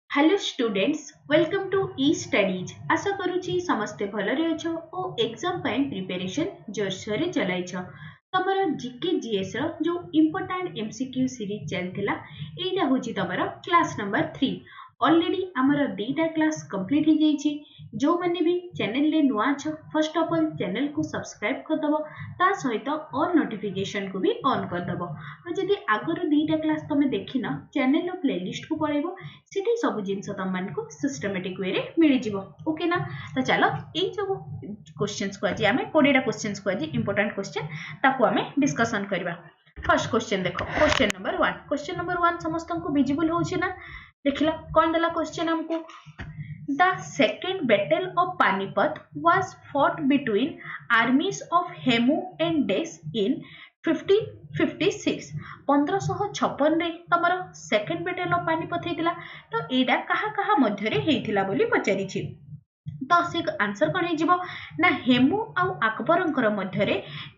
Hello students welcome to E studies आशा करूची समस्ते भलरे अछो ओ एग्जाम पय प्रिपरेशन जोरसोर रे चलाइछ तमरो जीके जीएस रो जो इंपोर्टेंट एमसीक्यू सीरीज चलथिला एटा होची तमरो क्लास नंबर 3 ऑलरेडी हमर डेटा क्लास कंप्लीट हो जाइछि जो माने भी चैनल ले नुआ छ फर्स्ट ऑफ ऑल चैनल को सब्सक्राइब कर दबो ता सहित ऑल नोटिफिकेशन को भी ऑन कर दबो और जदी आगर डेटा क्लास तमे देखिना चैनल रो प्लेलिस्ट को पळेबो सिटी सब जिंस तम मान को सिस्टमैटिक वे रे मिली जिवो ओके ना तो चलो ए जो क्वेश्चंस को आज हमें 20टा क्वेश्चंस को आज इंपोर्टेंट क्वेश्चन ताको हमें डिस्कशन करबा फर्स्ट क्वेश्चन देखो क्वेश्चन नंबर 1 समस्त को विजिबल होछि ना देखिला कौन देला क्वेश्चन हमको the second battle of Panipat was fought between armies of Hemu and डेस इन 1556 1556 रे तमरो सेकेंड बैटल ऑफ पानीपत हेतिला तो एडा कहा कहा मध्य रे हेतिला बोली पचारि छि तो से आंसर कौन हो ना हेमू आउ अकबरंकर मध्य रे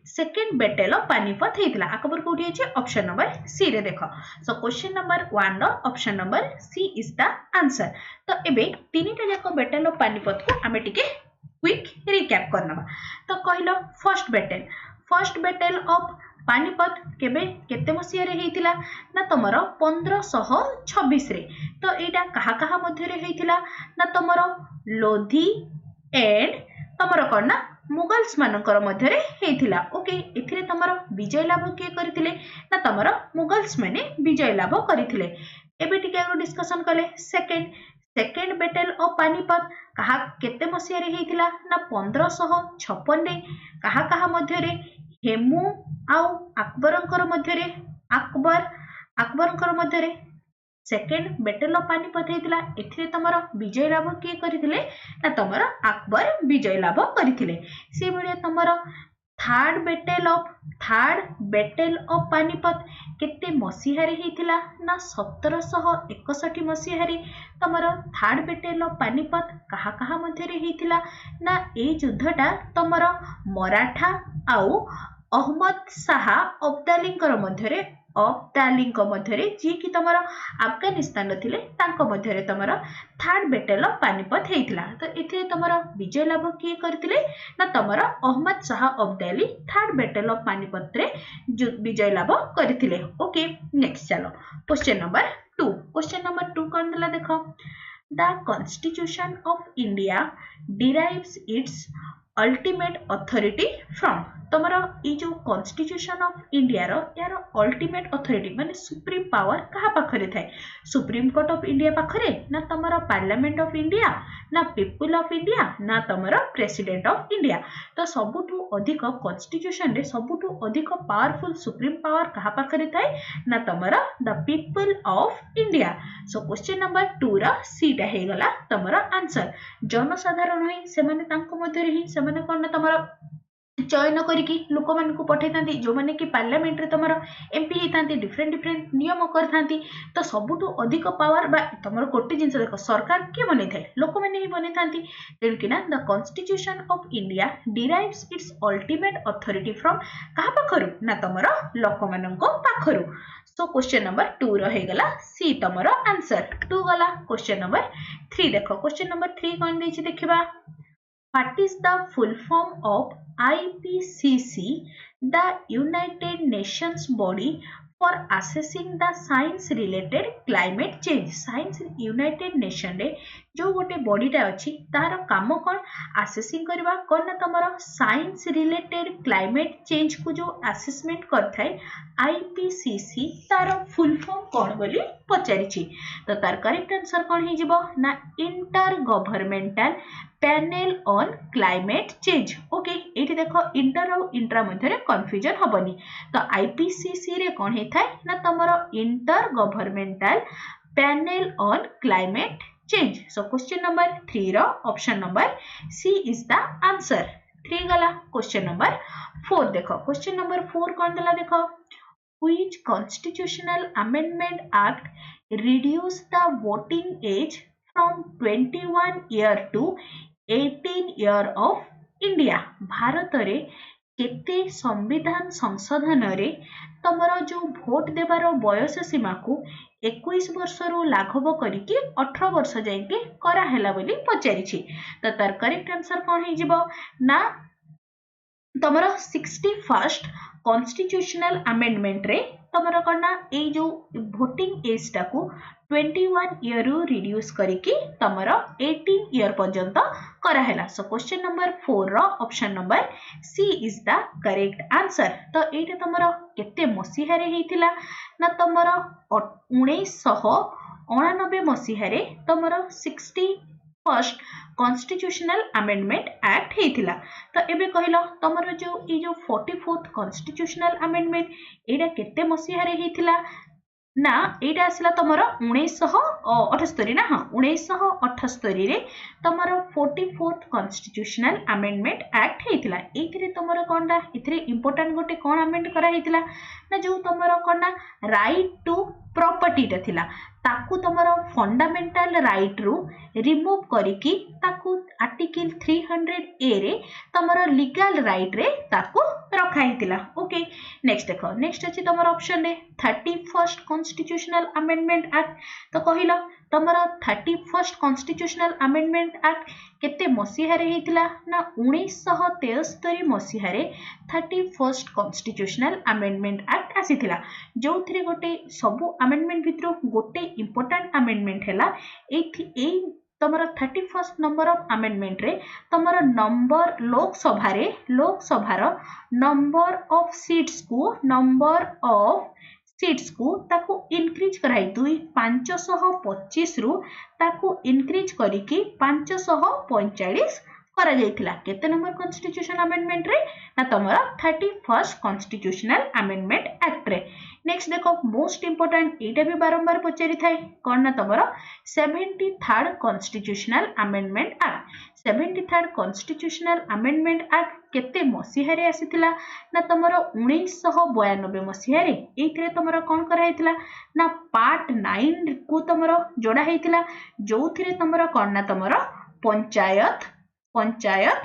सेकेंड बैटल ऑफ पानीपत हेतिला अकबर कोठी अछि ऑप्शन नंबर सी रे देखो सो क्वेश्चन नंबर 1 रो option number C is the answer तो एबे तीनटा जाको बैटल ऑफ पानीपत को हमें टिके क्विक रिकैप करनबा तो कहलो फर्स्ट बैटल ऑफ पानीपत केबे केते मसिया रे हेतिला ना तमरो 1526 रे तो एटा कहा कहा मध्य रे हेतिला ना तमरो लोधी एंड तमरो कोन ना मुगल्स मानकर मध्य रे हेतिला ओके एथिरे तमरो विजय लाभ के करथिले ना तमरो मुगल्स माने विजय लाभ करथिले एबे टिके डिस्कशन कले सेकेंड बैटल ऑफ पानीपत कहा केते मसिया रे हेतिला ना 1556 रे कहा कहा मध्य रे हेमू आउ अकबरंकर मध्य रे अकबरंकर मध्य रे सेकेंड बैटल ऑफ पानीपत हेतिला एथिरे तमरो विजय लाभ के करथिले ना तमरो अकबर विजय लाभ करथिले से बढिया तमरो थर्ड बैटल ऑफ पानीपत केते मसीहा रे हेतिला ना 1761 मसीहा रे तमरो थर्ड बैटल ऑफ पानीपत कहा कहा मध्य रे हेतिला ना ए युद्धटा तमरो मराठा आउ अहमद शाह अब्दालींकर मध्य रे जी कि तमरो अफगानिस्तान थिले तांको मध्य रे तमरो थर्ड बैटल ऑफ पानीपत हेतिला तो एथे तमरो विजय लाभ के करथिले ना तमरो Ahmad Shah Abdali third battle of Panipat रे विजय लाभ करथिले ओके नेक्स्ट चलो क्वेश्चन नंबर 2 कोन दला देखो the constitution of India derives its ultimate authority from तमरो ई जो कॉन्स्टिट्यूशन ऑफ इंडिया रो यार अल्टीमेट अथॉरिटी माने सुप्रीम पावर कहा पाखरे थाए सुप्रीम कोर्ट ऑफ इंडिया पाखरे ना तमरो पार्लियामेंट ऑफ इंडिया ना पीपल ऑफ इंडिया ना तमरो प्रेसिडेंट ऑफ इंडिया तो सबुठु अधिक कॉन्स्टिट्यूशन रे सबुठु अधिक पावरफुल सुप्रीम पावर कहा पाखरे थाए ना तमरो the people of India so question number 2 रा सी टा हे गला तमरो आंसर जनसाधारण ही से माने तांको मध्य रे ही से माने कोन तमरो चयन करिकी लोक मान को पठे थांती जो माने कि पार्लियामेंट रे तमरो एमपी ही थांती डिफरेंट नियम कर थांती तो सबुठु अधिक पावर बा तमरो कोटी जिंस देखो सरकार के बने थाए लोक माने ही बने थांती तेन कि ना the constitution of India derives its ultimate authority from कहा पाखरु ना तमरो लोक मानको पाखरु सो क्वेश्चन नंबर 2 रहे गला सी तमरो आंसर 2 गला क्वेश्चन नंबर 3 देखो क्वेश्चन नंबर 3 कोन देछि देखिबा What is the full form of IPCC, the United Nations body for assessing the science related climate change? Science United Nation रे जो गोटे बॉडीटा अच्छी तार काम कौन असेसिंग करवा कौन ना तमरो साइंस रिलेटेड क्लाइमेट चेंज को जो असेसमेंट करथाय आईपीसीसी तार फुल फॉर्म कौन बोली पचारिछि तो तार करेक्ट आंसर कौन हे जिवो ना inter governmental panel on climate change okay एठी देखो इंटर और इंट्रा मध्य रे कंफ्यूजन हबनी तो आईपीसीसी रे कौन हे थाय ना तमरो inter governmental panel on climate change so question number 3 रो option number C is the answer 3 गला क्वेश्चन नंबर 4 देखो क्वेश्चन नंबर 4 कौन दला देखो which constitutional amendment act reduce the voting age from 21 year to 18 year of India Bharat रे केते संविधान संशोधन रे तमरो जो भोट देबार बयस सीमा को 21 वर्षरू लाघव करिकी 18 वर्ष जाइके कराहेला बोली पचारिछि। तो तार करेक्ट आंसर कौन है जीवो ना तमर 61st कॉन्स्टिट्यूशनल अमेंडमेंट रे तमर कना ए जो वोटिंग एज टाकू 21 ईयर रु रिड्यूस करिकी तमर 18 ईयर पर्यंत कराहेला। सो क्वेश्चन नंबर 4 रो option number C is the correct answer. तो एटा तमर केते मसीहा रे हेतिला ना तमर 1989 मसीहा रे तमर 61st कॉन्स्टिट्यूशनल अमेंडमेंट एक्ट हेतिला। तो एबे कहलो तमरो जो ई जो 44th कॉन्स्टिट्यूशनल अमेंडमेंट एडा केते मसीहा रे हेतिला ना एटा आसला तमरो 1978 ना। हाँ 1978 रे तमरो 44th कॉन्स्टिट्यूशनल अमेंडमेंट एक्ट हेतिला। एथिरे तमरो कोनडा एथिरे इंपोर्टेंट गोटे कोन अमेंड करा हेतिला ना जो तमरो कोनडा राइट टू प्रॉपर्टी रे थिला ताकू तमरो फंडामेंटल राइट रु रिमूव करिकी ताकू आर्टिकल 300 ए रे तमरो लीगल राइट रे ताकू रखा हेतिला। ओके नेक्स्ट देखो नेक्स्ट अछि तमरो ऑप्शन रे 31st कॉन्स्टिट्यूशनल अमेंडमेंट एक्ट। तो कहिलो तमरो 31st कॉन्स्टिट्यूशनल अमेंडमेंट एक्ट केते मसीहा रे हेतिला ना 1973 मसीहा रे 31st कॉन्स्टिट्यूशनल अमेंडमेंट एक्ट आसीथिला जोथिरे गोटे सबु अमेंडमेंट भितरो गोटे इंपोर्टेंट अमेंडमेंट हैला ए तमरो 31st नंबर ऑफ अमेंडमेंट रे तमरो नंबर लोकसभार नंबर ऑफ सीट्स को ताकू इनक्रीज कराई 525 रु ताकू इनक्रीज करिकी 545 करा जायतिला। केते नंबर कॉन्स्टिट्यूशन अमेंडमेंट रे ना तमरा 31st कॉन्स्टिट्यूशनल अमेंडमेंट एक्ट रे। नेक्स्ट देखो मोस्ट इंपोर्टेंट एटा भी बारंबार पचारि थाए कोन ना तमरा 73rd constitutional amendment act. 73rd constitutional amendment act केते मसीहा रे आसीतिला ना तमरा 1992 मसीहा रे। एथिरे तमरा कोन करा हेतिला ना पार्ट 9 को तमरा जोड़ा हेतिला जोथिरे तमरा कोन ना तमरा पंचायत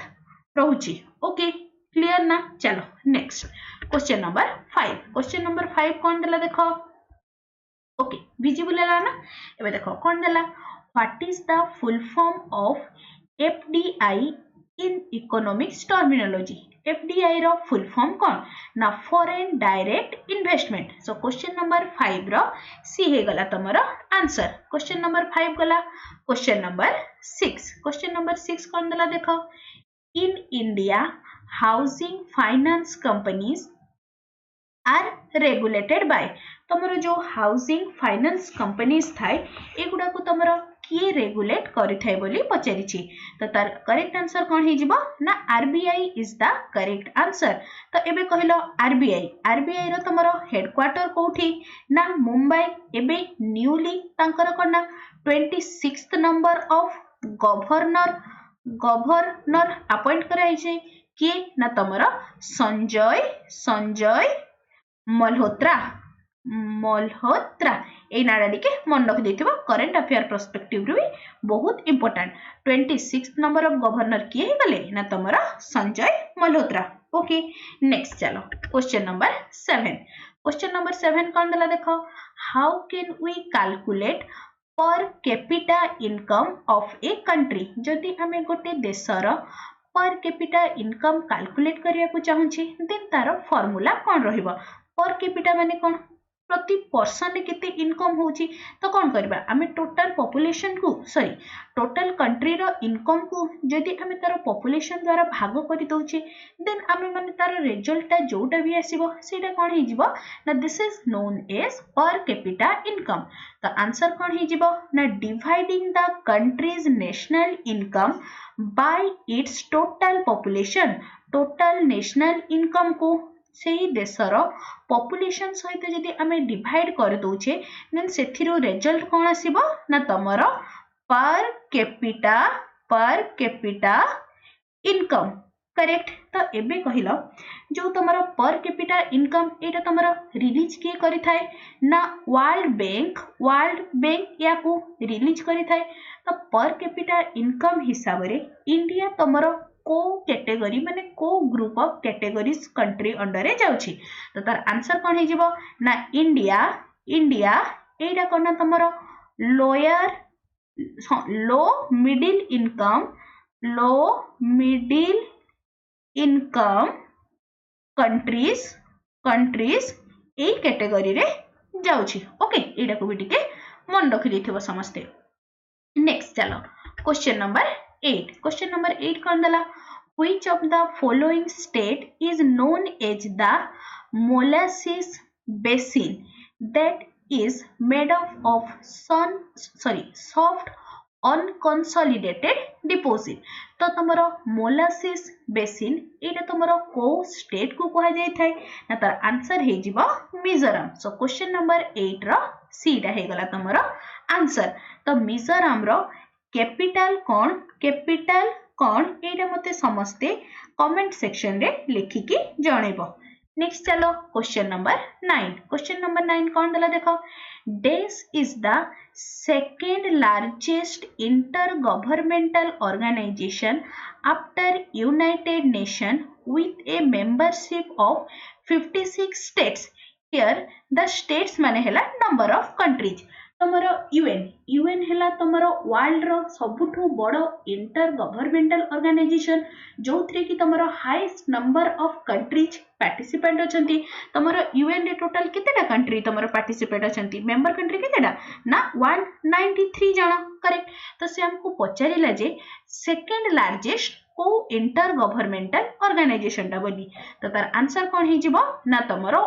रहुची। ओके क्लियर ना। चलो next question number 5। Question number 5 कौन देला देखो। ओके विजिबल है ना। एबे देखो कौन देला what is the full form of FDI in economics terminology. FDI रो फुल फॉर्म कौन ना foreign direct investment. So question number 5 रो सी हे गला तमरो आंसर। क्वेश्चन नंबर 5 गला। Question number 6। क्वेश्चन नंबर 6 कौन देला देखो in India housing finance companies are regulated by. तमरो जो हाउसिंग फाइनेंस कंपनीज थाए एगुडा को तमरो किए रेगुलेट करि थाए बोली पचारिछि। तो तार करेक्ट आंसर कोन हे जिवो ना RBI is the correct answer. तो एबे कहिलो आरबीआई रो तमरो हेडक्वार्टर कोठी ना मुंबई। एबे न्यूली तांकर कोना 26th number of governor appoint कराई छे किए ना तमरो संजय मल्होत्रा ए नाडा टिके मन रखि देथिबो करंट अफेयर पर्सपेक्टिव रे बहुत important. 26th number of governor किए हे गले ना तमरा संजय मल्होत्रा। ओके नेक्स्ट चलो क्वेश्चन नंबर 7। क्वेश्चन नंबर 7 कोन देला देखो how can we calculate per capita income of a country. जदि हमें गोटे देशर पर कैपिटा इनकम कैलकुलेट करिया को चाहू छी देन तार फार्मूला कोन रहिबो। पर कैपिटा माने कोन प्रति पर्सन केते इनकम होची। तो कोन करबा हमें टोटल पॉपुलेशन को टोटल कंट्री रो इनकम को जदि हमें तार पॉपुलेशन द्वारा भाग करि दोचे देन हमें माने तार रिजल्ट ता जोटा भी आसीबो सेटा कोन हे जिवो ना this is known as per capita income. तो आंसर कोन हे जिवो ना dividing the country's national income by its total population. Total national income को सेही देशर पॉपुलेशन सहित जदि आमे डिवाइड कर दोचे देन सेथिरो रिजल्ट कोन आसीबो ना तमरो पर कैपिटा इनकम करेक्ट। तो एबे कहिलो जो तमरो पर कैपिटा इनकम एटा तमरो रिलीज के करि थाए ना वर्ल्ड बैंक या को रिलीज करि थाए। तो पर कैपिटा इनकम हिसाब रे इंडिया तमरो को कैटेगरी माने को group of categories country under रे जाउछि। तो तार आंसर कोन हे जिवो ना इंडिया एटा कोना तमरो lower low middle income countries ए कैटेगरी रे जाउछि ओके एटा को भी टिके मन रखि देथिबो समस्ते नेक्स्ट चलो क्वेश्चन नंबर 8 कौन दला which of the following state is known as the molasses basin that is made up of soft unconsolidated deposit तो तमरो मोलासिस बेसिन एटा तमरो को स्टेट को कहा जाय थाय ना तार आंसर हे जिवो मिजोरम सो क्वेश्चन नंबर 8 रो सी टा हे गला तमरो आंसर तो मिजोरम रो कैपिटल कौन एटा मते समस्ते कमेंट सेक्शन रे लिखिकी जणेबो नेक्स्ट चलो क्वेश्चन नंबर 9 कौन दला देखो this is the second largest inter governmental organisation after United Nation with a membership of 56 states here the states माने हैला number of countries तमरो यूएन हैला तमरो वर्ल्ड रो सबुठु बड़ इंटर गवर्नमेंटल ऑर्गेनाइजेशन जो थ्रे कि तमरो highest number of countries participant अछंती तमरो यूएन रे टोटल केतेटा कंट्री तमरो पार्टिसिपेट अछंती मेंबर कंट्री केतेटा ना 193 जण करेक्ट तो से हमको पचारिला जे सेकंड लार्जेस्ट को इंटर गवर्नमेंटल ऑर्गेनाइजेशन टा बोली तो तार आंसर कोन हे जिवो ना तमरो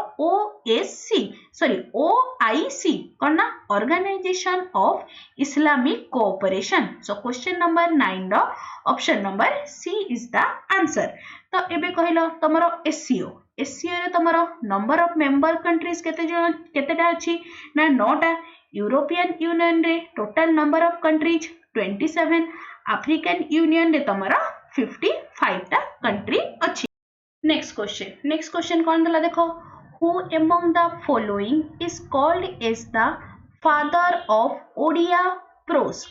ओआईसी कोन ना organisation of Islamic cooperation so question number 9 रो option number C is the answer तो एबे कहिलो तमरो एससीओ रे तमरो नंबर ऑफ मेंबर कंट्रीज केतेटा अछि ना 9टा यूरोपियन यूनियन रे total number of countries 27 African Union रे तमरो 55 टा कंट्री अछि नेक्स्ट क्वेश्चन कौन दला देखो who among the following is called as the father of Odia prose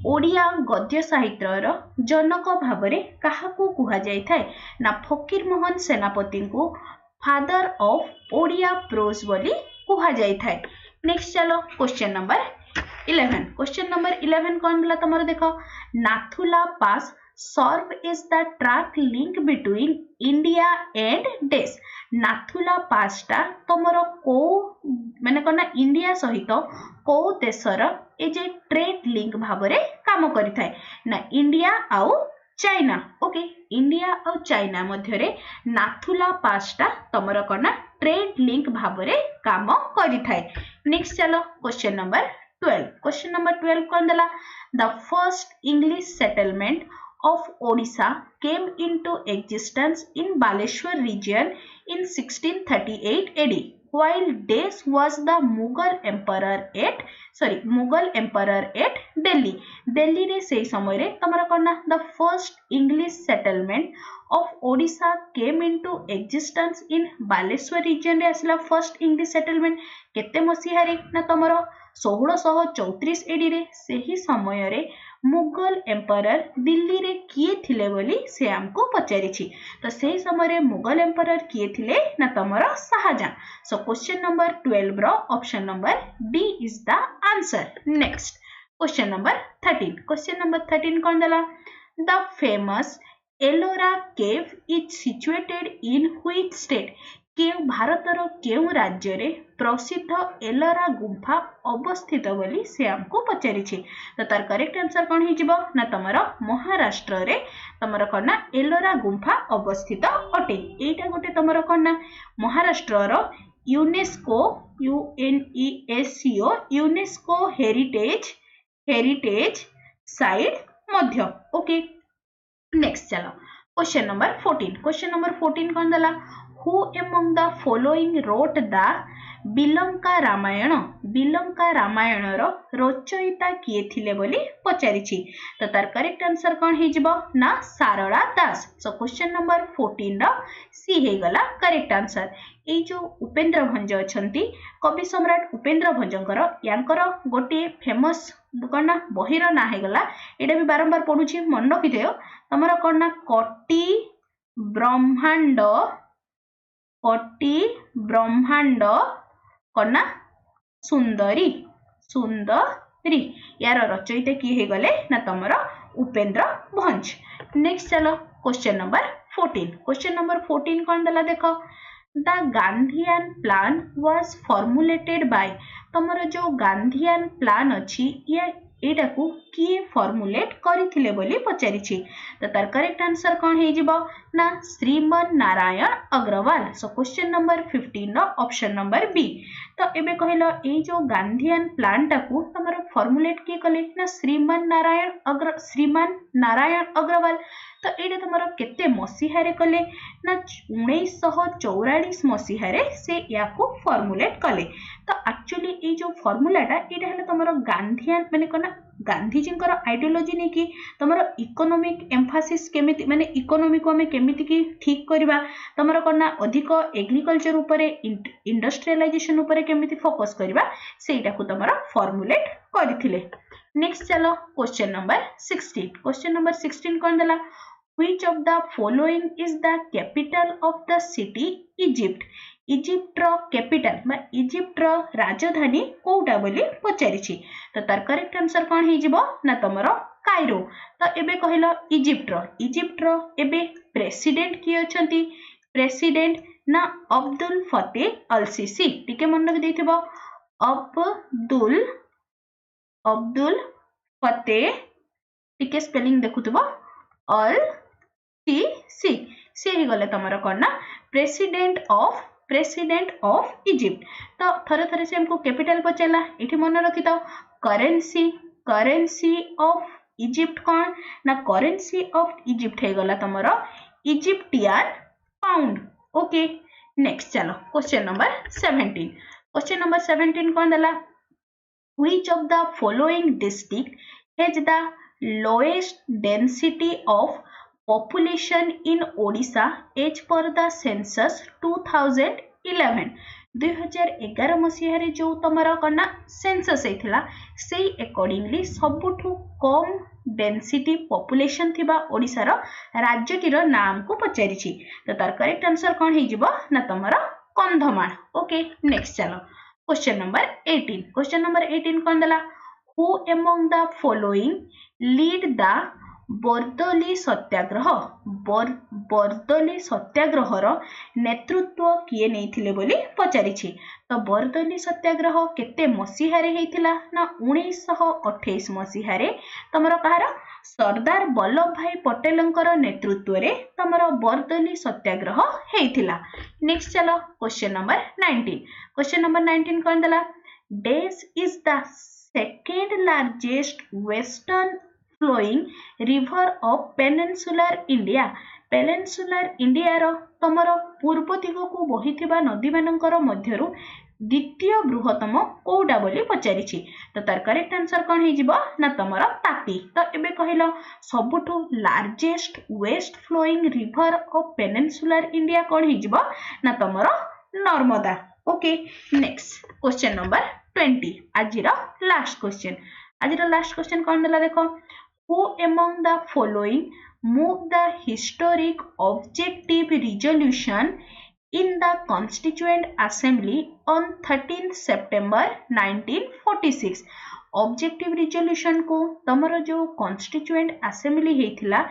Odia गद्य साहित्य रो जनक भाबरे काहाकू कुहा जाय थाए ना फकीर मोहन सेनापति को फादर ऑफ ओडिया प्रोज बोली कुहा जाय थाए नेक्स्ट चलो क्वेश्चन नंबर 11 कौन दला तमरो देखो Nathula pass serve is the trade link between India and देश नाथुला पासटा तमरो को माने कोना इंडिया सहित को देशर ए जे ट्रेड लिंक भाबरे काम करि थाए ना इंडिया आउ चाइना ओके इंडिया आउ चाइना मध्य रे नाथुला पासटा तमरो कोना ट्रेड लिंक भाबरे काम करि थाए नेक्स्ट चलो क्वेश्चन नंबर 12 कौन दला the first English settlement of Odisha came into existence in Baleshwar region in 1638 AD while Desh was the Mughal emperor at Delhi रे से समय रे तमरा करना the first English settlement of Odisha came into existence in Baleshwar region रे असला first English settlement केते मसिहा रे ना तमरो 1634 एडी रे सेही समय रे मुगल एम्परर दिल्ली रे किए थिले बोली से हमको पचारिछि तो सेही समय रे मुगल एम्परर किए थिले ना तमरो शाहजहां सो क्वेश्चन नंबर 12 रो option number D is the answer next question number 13 कौन दला the famous Ellora cave is situated in which state केउ भारतर केउ राज्य रे प्रसिद्ध एलोरा गुंफा अवस्थित बोली से हमको पचारिछि तो तार करेक्ट आंसर कोन हे जिवो ना तमरो महाराष्ट्र रे तमरो कोना एलोरा गुंफा अवस्थित अटे एटा गोटे तमरो कोना महाराष्ट्र रो यूनेस्को यूनेस्को हेरिटेज साइट मध्य ओके नेक्स्ट चलो क्वेश्चन नंबर 14 कोन दला who among the following wrote the बिलंका Ramayan रो रचयिता किए थिले बोली पचारिछि तो तार करेक्ट आंसर कोन हे जिवो ना सारला दास सो क्वेश्चन नंबर 14 रो सी हे गला करेक्ट आंसर ए जो उपेंद्र भंज अछंती कवि सम्राट उपेंद्र भंजकर यांकर गोटे फेमस कोना बहिर ना हे गला एटा भी बारंबार पढुछि मन रखि दियो तमरो कोना कटी ब्रह्मांड कना सुंदरी सुंदरी यार रचयिता किए हे गले ना तमरो उपेंद्र भंज। नेक्स्ट चलो क्वेश्चन नंबर 14। क्वेश्चन नंबर 14 कौन दला देखो the Gandhian plan was formulated by तमरो जो गांधीयन प्लान अछि ये एटा को किए फॉर्मुलेट करिथिले बोली पचारिछि तो तार करेक्ट आंसर कौन हे जिवो ना Shriman Narayan Agarwal. So question number 15 रो ऑप्शन नंबर बी। तो एबे कहलो ए जो गांधीयन प्लान टाकू तमरो फॉर्मुलेट के कले ना श्रीमन नारायण अग्रवाल। तो एटा तमरो केते मसीहा रे कले ना 1944 मसीहा रे से या को फॉर्मुलेट कले। तो एक्चुअली ए जो फॉर्मूलाटा एटा हला तमरो गांधीयन माने कोना गांधीजी आइडियोलॉजी नहीं कि तुम इकोनॉमिक एम्फासिस केमिति माने इकोनॉमी को हमें केमिति की ठीक करबा तुमर कोना अधिक एग्रीकल्चर उपरे इंडस्ट्रियलाइजेशन उपरे केमिति फोकस करबा सेटा को तुमर फॉर्मुलेट करथिले। नेक्स्ट चलो क्वेश्चन नंबर 16। क्वेश्चन नंबर 16 कोन दला which of the following is the capital of the city Egypt. Egypt रो कैपिटल इजिप्ट रो राजधानी कोउटा बोली पचारिछि तो तार करेक्ट आंसर कोन हे जिवो ना तमरो कायरो। तो एबे कहलो इजिप्ट रो एबे प्रेसिडेंट की अछंती प्रेसिडेंट ना अब्दुल फतेह अल सीसी टिके मन रख देथिबो अब्दुल फतेह टिके स्पेलिंग देखुथिबो अल सीसी से ही गले तमरो कोना प्रेसिडेंट ऑफ इजिप्ट। तो थरे थरे से हमको कैपिटल पचला एठी मन रखि तो करेंसी ऑफ इजिप्ट कौन ना करेंसी ऑफ इजिप्ट हे गला तमरो इजिप्टियन पाउंड। ओके नेक्स्ट चलो क्वेश्चन नंबर 17। क्वेश्चन नंबर 17 कौन दला which of the following district has the lowest density of population in Odisha as per the census 2011। 2011 मसीह रे जो तमरा कना census हेथिला सेई अकॉर्डिंगली सबुठु कम डेंसिटी पॉपुलेशन थिबा ओडिसा रो राज्यटीर नाम को पचारिछि तो तार करेक्ट आंसर कोन हे जिवो ना तमरा कंधमाल। ओके नेक्स्ट चलो क्वेश्चन नंबर 18। क्वेश्चन नंबर 18 कोन दला who among the following lead the Bardoli Satyagraha नेतृत्व किए नहीं बोली पचारिछि तो बर्दोली सत्याग्रह केते मसीहा रे हेतिला ना 1928 मसीहा रे तमरो कहार सरदार वल्लभ भाई पटेलंकर नेतृत्व रे तमरो बर्दोली सत्याग्रह हेतिला। नेक्स्ट चलो क्वेश्चन नंबर 19। क्वेश्चन नंबर 19 कोन दला days is the second largest western flowing river of peninsular India। peninsular India रो तमरो पूर्व दिग को बहिथिबा नदी मानकर मध्यरु द्वितीय बृहत्तम कोउडा बोली पचारिछि तो तार करेक्ट आंसर कोन हे जिवो ना तमरो तापी। तो एबे कहिलो सबुठु largest west flowing river of peninsular India कोन हे जिवो ना तमरो Narmada. Okay next question number 20 आजिरो लास्ट क्वेश्चन कोन दला देखो who among the following move the historic objective resolution in the Constituent Assembly on 13th September 1946। Objective resolution को तमरो जो कॉन्स्टिट्यूएंट असेंबली हेथिला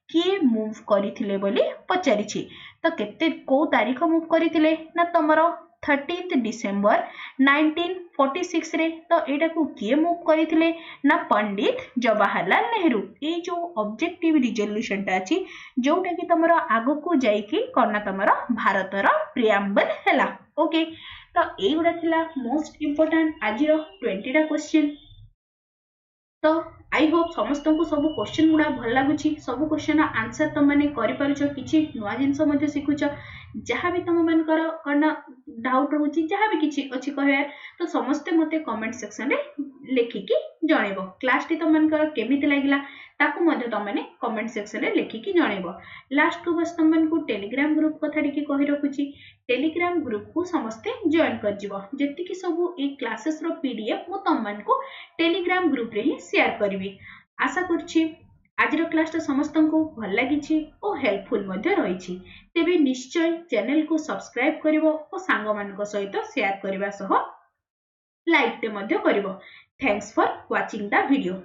किए मूव करिथिले बोली पचारिछि तो केते को तारीख मूव करिथिले ना तमरो 13th डिसेंबर 1946 रे तो एटा को किए मूव करिथिले ना पंडित जवाहरलाल नेहरू। ए जो ऑब्जेक्टिव रिजोल्यूशन टा अछि जोटा कि तमरो आगो को जाई कि करना तमरो भारतर प्रियम्बल हैला। ओके तो ए गुडा थिला मोस्ट इंपोर्टेंट आजिरो 20 टा क्वेश्चन। तो आई होप समस्त को सब क्वेश्चन गुडा भल लागुची सब क्वेश्चन आंसर तुम माने करि पारुछ किछि नुवा जिंस मध्ये सिखुछ जहाँ भी तुम मानकर कना डाउट रहउची जहाँ भी किछि अछि कहयार तो समस्त मते कमेंट सेक्शन रे लेखिकी जणेबो क्लास टी तुम मानकर केमिति लागिला ताकू मध्ये तुम माने कमेंट सेक्शन रे लेखिकी जणेबो। लास्ट को बस तुम मानकू टेलीग्राम ग्रुप कथाडी की कहि रखुची टेलीग्राम ग्रुप को समस्ते जॉइन कर जिवो जेति की सब ए क्लासेस रो पीडीएफ मो तुम मानकू टेलीग्राम ग्रुप रे ही शेयर करबी। आशा करछि आजिर क्लास टा समस्त को भल लागिछि और हेल्पफुल मध्ये रहिछि तेबे निश्चय चैनल को सब्सक्राइब करिवो और सांग मानक सहित शेयर करबा सह लाइक ते मध्ये करिवो। Thanks for watching the video.